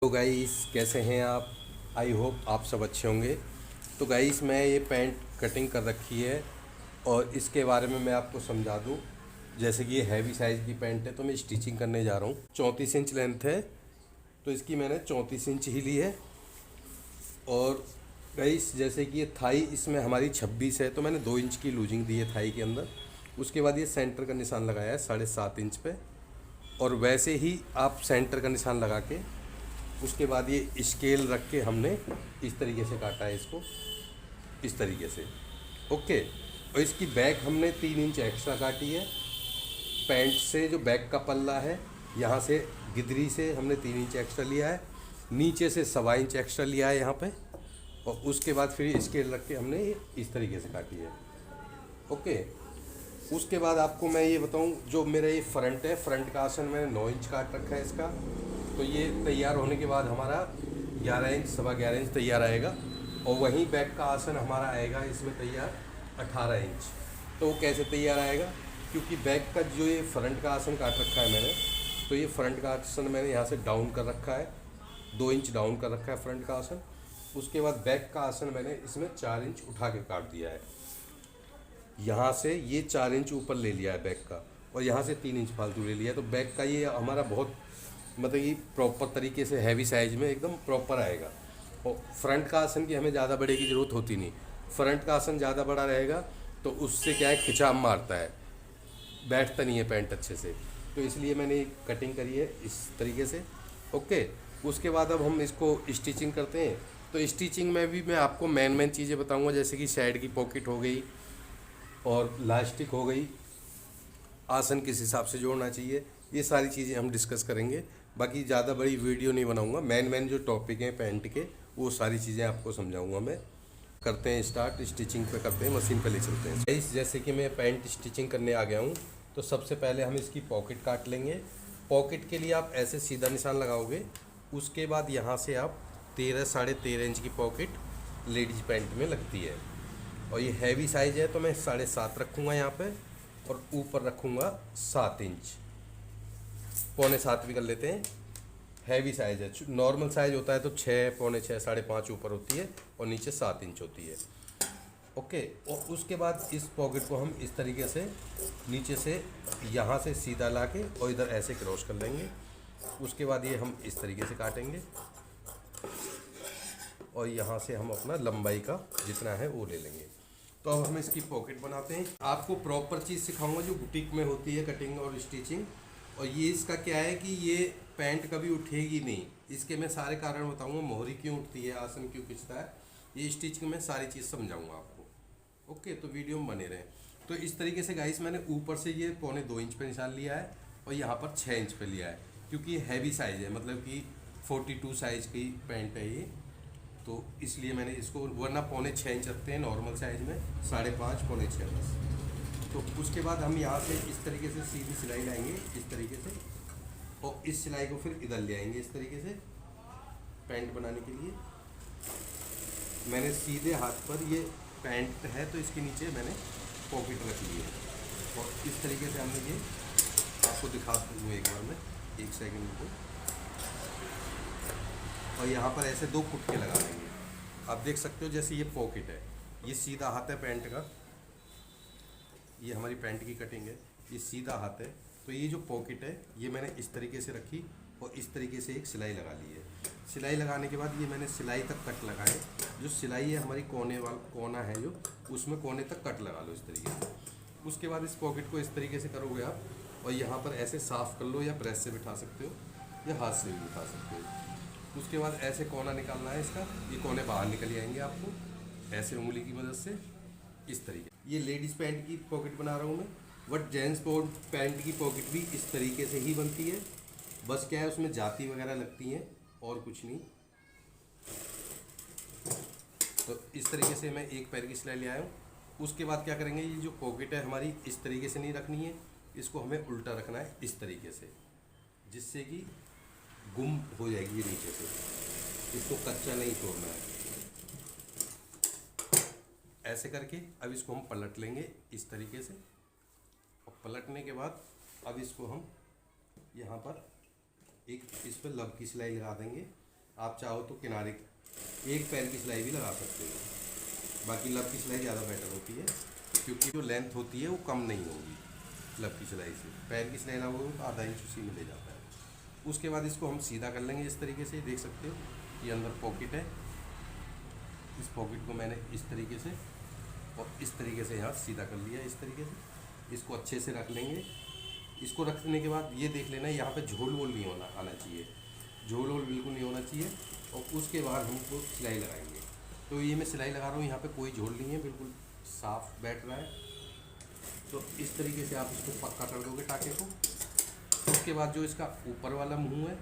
तो गाइस कैसे हैं आप। आई होप आप सब अच्छे होंगे। तो गाइस मैं ये पैंट कटिंग कर रखी है और इसके बारे में मैं आपको समझा दूं। जैसे कि ये हैवी साइज़ की पैंट है तो मैं स्टिचिंग करने जा रहा हूँ। 34 इंच लेंथ है तो इसकी मैंने 34 इंच ही ली है। और गाइस जैसे कि ये थाई इसमें हमारी 26 है तो मैंने 2 इंच की लूजिंग दी है थाई के अंदर। उसके बाद ये सेंटर का निशान लगाया है 7.5 इंच पे। और वैसे ही आप सेंटर का निशान लगा के उसके बाद ये स्केल रख के हमने इस तरीके से काटा है इसको, इस तरीके से। ओके। और इसकी बैक हमने 3 इंच एक्स्ट्रा काटी है। पैंट से जो बैक का पल्ला है यहाँ से गिदरी से हमने 3 इंच एक्स्ट्रा लिया है, नीचे से 1.25 इंच एक्स्ट्रा लिया है यहाँ पे। और उसके बाद फिर स्केल रख के हमने ये इस तरीके से काटी है। ओके। उसके बाद आपको मैं ये बताऊं, जो मेरा ये फ्रंट है, फ्रंट का आसन मैंने 9 इंच काट रखा है इसका। तो ये तैयार होने के बाद हमारा 11 इंच, 11.25 इंच तैयार आएगा। और वहीं बैक का आसन हमारा आएगा इसमें तैयार 18 इंच। तो वो कैसे तैयार आएगा, क्योंकि बैक का जो ये फ्रंट का आसन काट रखा है मैंने, तो ये फ्रंट का आसन मैंने यहाँ से डाउन कर रखा है, 2 इंच डाउन कर रखा है फ्रंट का आसन। उसके बाद बैक का आसन मैंने इसमें 4 इंच उठा के काट दिया है। यहाँ से ये 4 इंच ऊपर ले लिया है बैक का, और यहाँ से 3 इंच फालतू ले लिया है। तो बैक का ये हमारा बहुत मतलब कि प्रॉपर तरीके से हैवी साइज में एकदम प्रॉपर आएगा। और फ्रंट का आसन की हमें ज़्यादा बड़े की ज़रूरत होती नहीं। फ्रंट का आसन ज़्यादा बड़ा रहेगा तो उससे क्या है, खिंचाव मारता है, बैठता नहीं है पैंट अच्छे से। तो इसलिए मैंने कटिंग करी है इस तरीके से। ओके। उसके बाद अब हम इसको स्टिचिंग करते हैं। तो स्टिचिंग में भी मैं आपको मेन चीज़ें बताऊंगा, जैसे कि साइड की पॉकेट हो गई और लास्टिक हो गई, आसन किस हिसाब से जोड़ना चाहिए, ये सारी चीज़ें हम डिस्कस करेंगे। बाकी ज़्यादा बड़ी वीडियो नहीं बनाऊंगा, मेन जो टॉपिक हैं पैंट के वो सारी चीज़ें आपको समझाऊंगा मैं। करते हैं स्टार्ट, स्टिचिंग पे करते हैं, मशीन पे ले चलते हैं। जैसे कि मैं पैंट स्टिचिंग करने आ गया हूँ, तो सबसे पहले हम इसकी पॉकेट काट लेंगे। पॉकेट के लिए आप ऐसे सीधा निशान लगाओगे। उसके बाद यहाँ से आप 13, 13.5 इंच की पॉकेट लेडीज पैंट में लगती है। और ये हैवी साइज़ है तो मैं 7.5 रखूँगा यहाँ पे, और ऊपर रखूँगा 7 इंच, 6.25 भी कर लेते हैं। हैवी साइज़ है, नॉर्मल साइज़ होता है तो 6, 6.25, 5.5 ऊपर होती है और नीचे 7 इंच होती है। ओके। और उसके बाद इस पॉकेट को हम इस तरीके से नीचे से यहाँ से सीधा ला के और इधर ऐसे क्रॉस कर लेंगे। उसके बाद ये हम इस तरीके से काटेंगे और यहाँ से हम अपना लंबाई का जितना है वो ले लेंगे। तो अब हम इसकी पॉकेट बनाते हैं। आपको प्रॉपर चीज़ सिखाऊंगा जो बुटीक में होती है, कटिंग और स्टिचिंग। और ये इसका क्या है कि ये पैंट कभी उठेगी नहीं, इसके मैं सारे कारण बताऊंगा। मोहरी क्यों उठती है, आसन क्यों खिंचता है, ये स्टिचिंग में सारी चीज़ समझाऊंगा आपको। ओके। तो वीडियो में बने रहें। तो इस तरीके से गाइस मैंने ऊपर से ये 2.25 इंच पे निशान लिया है और यहाँ पर 6 इंच पे लिया है, क्योंकि ये हैवी साइज़ है, मतलब कि 42 साइज़ की पैंट है ये। तो इसलिए मैंने इसको, वरना 6.25 इंच रखते हैं नॉर्मल साइज़ में, 5.5, 6.25 बस। तो उसके बाद हम यहाँ से इस तरीके से सीधी सिलाई लाएंगे इस तरीके से, और इस सिलाई को फिर इधर ले आएंगे इस तरीके से पैंट बनाने के लिए। मैंने सीधे हाथ पर, ये पैंट है तो इसके नीचे मैंने पॉकेट रख ली है, और इस तरीके से हमने ये, आपको दिखा दूँ एक बार में, 1 सेकंड को। और यहाँ पर ऐसे 2 पुटके लगा देंगे। आप देख सकते हो जैसे ये पॉकेट है, ये सीधा हाथ है पैंट का, ये हमारी पैंट की कटिंग है, ये सीधा हाथ है। तो ये जो पॉकेट है ये मैंने इस तरीके से रखी और इस तरीके से एक सिलाई लगा ली है। सिलाई लगाने के बाद ये मैंने सिलाई तक कट लगाए। जो सिलाई है हमारी कोने वाला कोना है जो, उसमें कोने तक कट लगा लो इस तरीके से। उसके बाद इस पॉकेट को इस तरीके से करोगे आप, और यहाँ पर ऐसे साफ़ कर लो, या प्रेस से बिठा सकते हो या हाथ से भी बिठा सकते हो। उसके बाद ऐसे कोना निकालना है इसका, ये कोने बाहर निकल जाएंगे आपको ऐसे उंगली की मदद से, इस तरीके। ये लेडीज़ पैंट की पॉकेट बना रहा हूँ मैं, बट जेंट्स पैंट की पॉकेट भी इस तरीके से ही बनती है। बस क्या है, उसमें जाती वगैरह लगती हैं और कुछ नहीं। तो इस तरीके से मैं एक पैर की सिलाई ले आया हूँ। उसके बाद क्या करेंगे, ये जो पॉकेट है हमारी इस तरीके से नहीं रखनी है, इसको हमें उल्टा रखना है इस तरीके से, जिससे कि गुम हो जाएगी ये नीचे से। इसको कच्चा नहीं छोड़ना है। ऐसे करके अब इसको हम पलट लेंगे इस तरीके से, और पलटने के बाद अब इसको हम यहाँ पर एक इस पर लब की सिलाई लगा देंगे, आप चाहो तो किनारे एक पैर की सिलाई भी लगा सकते हो, बाकी लब की सिलाई ज़्यादा बेटर होती है क्योंकि जो लेंथ होती है वो कम नहीं होगी लब की सिलाई से। पैर की सिलाई लगाओगे तो आधा इंच उसी में ले जाता है। उसके बाद इसको हम सीधा कर लेंगे इस तरीके से। देख सकते हो ये अंदर पॉकेट है, इस पॉकेट को मैंने इस तरीके से और इस तरीके से यहाँ सीधा कर लिया। इस तरीके से इसको अच्छे से रख लेंगे। इसको रखने के बाद ये देख लेना यहाँ पे झोल वोल नहीं आना चाहिए, झोल वोल बिल्कुल नहीं होना चाहिए। और उसके बाद हमको सिलाई लगाएंगे। तो ये मैं सिलाई लगा रहा हूँ, यहाँ पे कोई झोल नहीं है, बिल्कुल साफ बैठ रहा है। तो इस तरीके से आप इसको पक्का कर दोगे टाके को। उसके बाद जो इसका ऊपर वाला मुंह है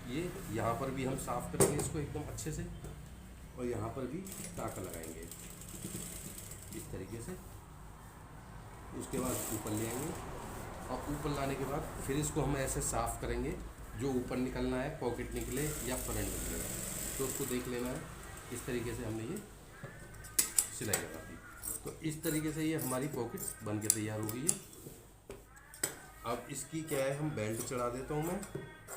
ये यहाँ पर भी हम साफ़ करेंगे इसको एकदम अच्छे से, और यहाँ पर भी टाका लगाएंगे इस तरीके से। उसके बाद ऊपर ले आएंगे और ऊपर लाने के बाद फिर इसको हम ऐसे साफ़ करेंगे। जो ऊपर निकलना है, पॉकेट निकले या फ्रंट निकले, तो उसको देख लेना है। इस तरीके से हमने ये सिलाई लगा दी। तो इस तरीके से ये हमारी पॉकेट बन के तैयार हो गई है। अब इसकी क्या है, हम बेल्ट चढ़ा देता हूँ मैं।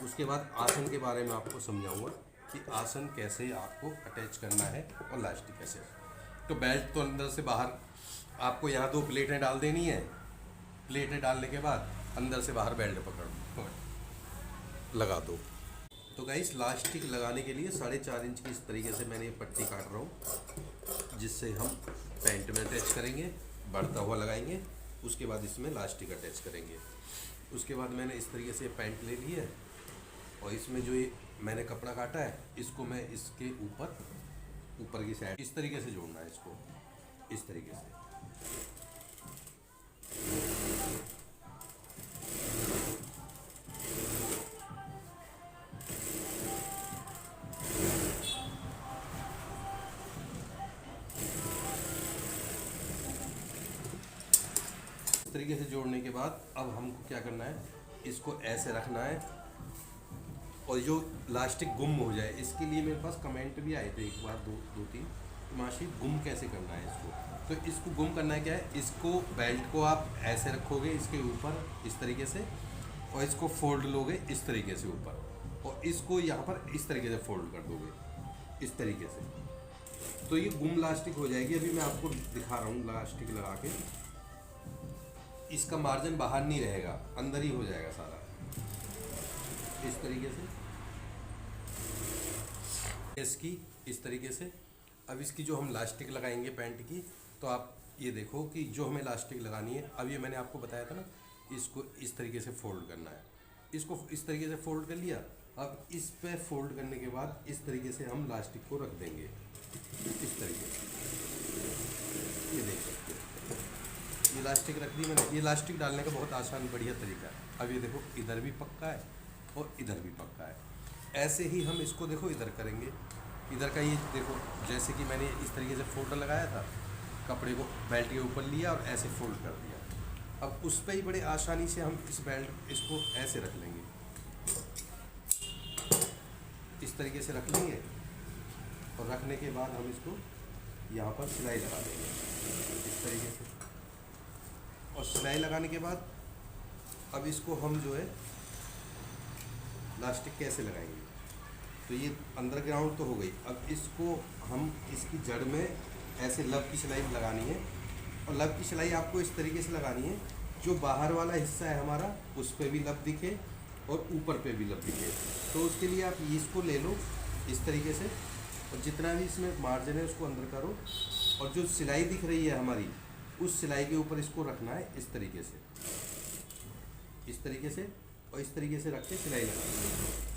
उसके बाद आसन के बारे में आपको समझाऊंगा कि आसन कैसे आपको अटैच करना है और लास्टिक कैसे। तो बेल्ट तो अंदर से बाहर आपको यहाँ 2 प्लेटें डाल देनी है। प्लेटें डालने के बाद अंदर से बाहर बेल्ट पकड़ लगा दो। तो गाइस लास्टिक लगाने के लिए 4.5 इंच की इस तरीके से मैंने ये पट्टी काट रहा हूँ, जिससे हम पैंट में अटैच करेंगे, बढ़ता हुआ लगाएंगे। उसके बाद इसमें लास्टिक अटैच करेंगे। उसके बाद मैंने इस तरीके से पैंट ले ली है और इसमें जो ये मैंने कपड़ा काटा है इसको मैं इसके ऊपर की साइड इस तरीके से जोड़ना है इसको, इस तरीके से। इस तरीके से जोड़ने के बाद अब हमको क्या करना है, इसको ऐसे रखना है और जो लास्टिक गुम हो जाए इसके लिए मेरे पास कमेंट भी आए थे एक बार दो तीन, माशी गुम कैसे करना है इसको। तो इसको गुम करना है क्या है, इसको बेल्ट को आप ऐसे रखोगे इसके ऊपर इस तरीके से, और इसको फोल्ड लोगे इस तरीके से ऊपर, और इसको यहाँ पर इस तरीके से फोल्ड कर दोगे इस तरीके से। तो ये गुम लास्टिक हो जाएगी। अभी मैं आपको दिखा रहा हूँ लास्टिक लगा के। इसका मार्जिन बाहर नहीं रहेगा, अंदर ही हो जाएगा सारा इस तरीके से। इसकी इस तरीके से। अब इसकी जो हम लास्टिक लगाएंगे पैंट की, तो आप ये देखो कि जो हमें लास्टिक लगानी है, अब ये मैंने आपको बताया था ना, इसको इस तरीके से फोल्ड करना है। इसको इस तरीके से फोल्ड कर लिया। अब इस पे फोल्ड करने के बाद इस तरीके से हम लास्टिक को रख देंगे इस तरीके से। ये देख सकते हो, ये लास्टिक रख दी मैंने। ये लास्टिक डालने का बहुत आसान बढ़िया तरीका है। अब ये देखो इधर भी पक्का है और इधर भी पक्का है। ऐसे ही हम इसको देखो इधर करेंगे। इधर का ये देखो, जैसे कि मैंने इस तरीके से फोल्ड लगाया था, कपड़े को बेल्ट के ऊपर लिया और ऐसे फोल्ड कर दिया। अब उस पर ही बड़े आसानी से हम इस बेल्ट इसको ऐसे रख लेंगे, इस तरीके से रख लेंगे। और रखने के बाद हम इसको यहाँ पर सिलाई लगा देंगे इस तरीके से। और सिलाई लगाने के बाद अब इसको हम जो है लास्टिक कैसे लगाएंगे, तो ये अंडरग्राउंड तो हो गई। अब इसको हम इसकी जड़ में ऐसे लब की सिलाई लगानी है। और लब की सिलाई आपको इस तरीके से लगानी है, जो बाहर वाला हिस्सा है हमारा उस पर भी लब दिखे और ऊपर पे भी लब दिखे। तो उसके लिए आप इसको ले लो इस तरीके से, और जितना भी इसमें मार्जिन है उसको अंदर करो, और जो सिलाई दिख रही है हमारी उस सिलाई के ऊपर इसको रखना है इस तरीके से, इस तरीके से, और इस तरीके से रख के सिलाई लगानी है।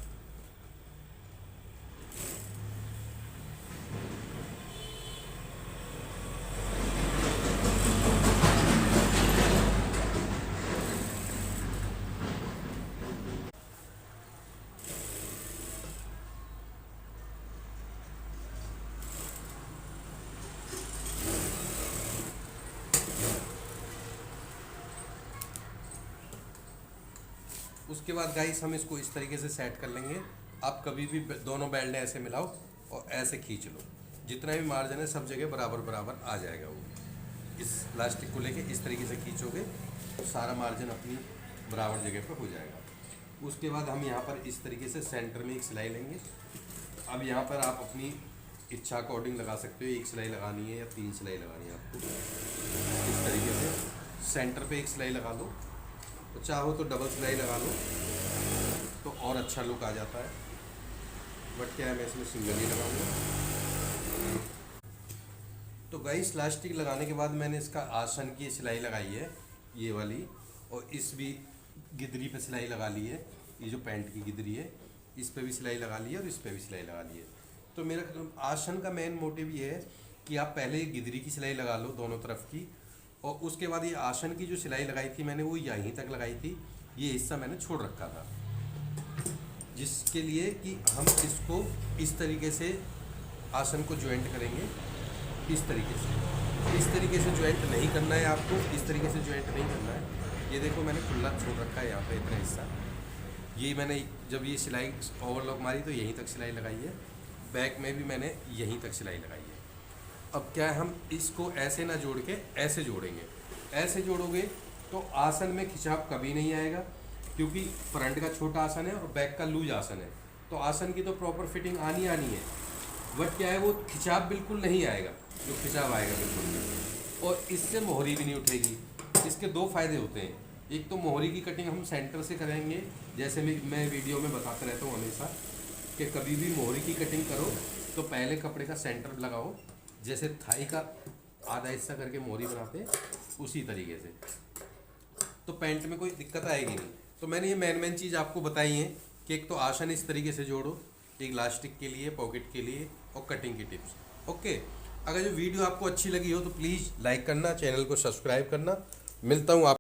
उसके बाद गाइस हम इसको इस तरीके से सेट कर लेंगे। आप कभी भी दोनों बेल्ट ऐसे मिलाओ और ऐसे खींच लो, जितना भी मार्जिन है सब जगह बराबर बराबर आ जाएगा। वो इस लास्टिक को लेके इस तरीके से खींचोगे तो सारा मार्जिन अपनी बराबर जगह पर हो जाएगा। उसके बाद हम यहाँ पर इस तरीके से सेंटर में एक सिलाई लेंगे अब यहाँ पर आप अपनी इच्छा अकॉर्डिंग लगा सकते हो, एक सिलाई लगानी है या 3 सिलाई लगानी है आपको। इस तरीके से सेंटर पे एक सिलाई लगा लो, तो चाहो तो डबल सिलाई लगा लो तो और अच्छा लुक आ जाता है, बट क्या है मैं इसमें सिंगल ही लगाऊंगा। तो गाइस इलास्टिक लगाने के बाद मैंने इसका आसन की सिलाई लगाई है ये वाली, और इस भी गिदरी पे सिलाई लगा ली है। ये जो पैंट की गिदरी है इस पे भी सिलाई लगा ली है और इस पे भी सिलाई लगा ली है। तो मेरा आसन का मेन मोटिव ये है कि आप पहले गिदरी की सिलाई लगा लो दोनों तरफ की, और उसके बाद ये आसन की जो सिलाई लगाई थी मैंने वो यहीं तक लगाई थी, ये हिस्सा मैंने छोड़ रखा था, जिसके लिए कि हम इसको इस तरीके से आसन को ज्वाइंट करेंगे। इस तरीके से ज्वाइंट नहीं करना है आपको, इस तरीके से ज्वाइंट नहीं करना है। ये देखो मैंने खुला छोड़ रखा है यहाँ पे इतना हिस्सा, ये मैंने जब ये सिलाई ओवरलॉक मारी तो यहीं तक सिलाई लगाई है, बैक में भी मैंने यहीं तक सिलाई लगाई है। अब क्या है, हम इसको ऐसे ना जोड़ के ऐसे जोड़ेंगे। ऐसे जोड़ोगे तो आसन में खिंचाव कभी नहीं आएगा, क्योंकि फ्रंट का छोटा आसन है और बैक का लूज आसन है, तो आसन की तो प्रॉपर फिटिंग आनी है, बट क्या है वो खिंचाव बिल्कुल नहीं आएगा, जो खिंचाव आएगा बिल्कुल नहीं, और इससे मोहरी भी नहीं उठेगी। इसके 2 फायदे होते हैं, एक तो मोहरी की कटिंग हम सेंटर से करेंगे, जैसे मैं वीडियो में बताता रहता हूँ हमेशा कि कभी भी मोहरी की कटिंग करो तो पहले कपड़े का सेंटर लगाओ, जैसे थाई का आधा हिस्सा करके मोहरी बनाते हैं उसी तरीके से, तो पैंट में कोई दिक्कत आएगी नहीं। तो मैंने ये मेन चीज़ आपको बताई है कि एक तो आसन इस तरीके से जोड़ो, एक इलास्टिक के लिए, पॉकेट के लिए, और कटिंग की टिप्स। ओके, अगर जो वीडियो आपको अच्छी लगी हो तो प्लीज़ लाइक करना, चैनल को सब्सक्राइब करना। मिलता हूँ आप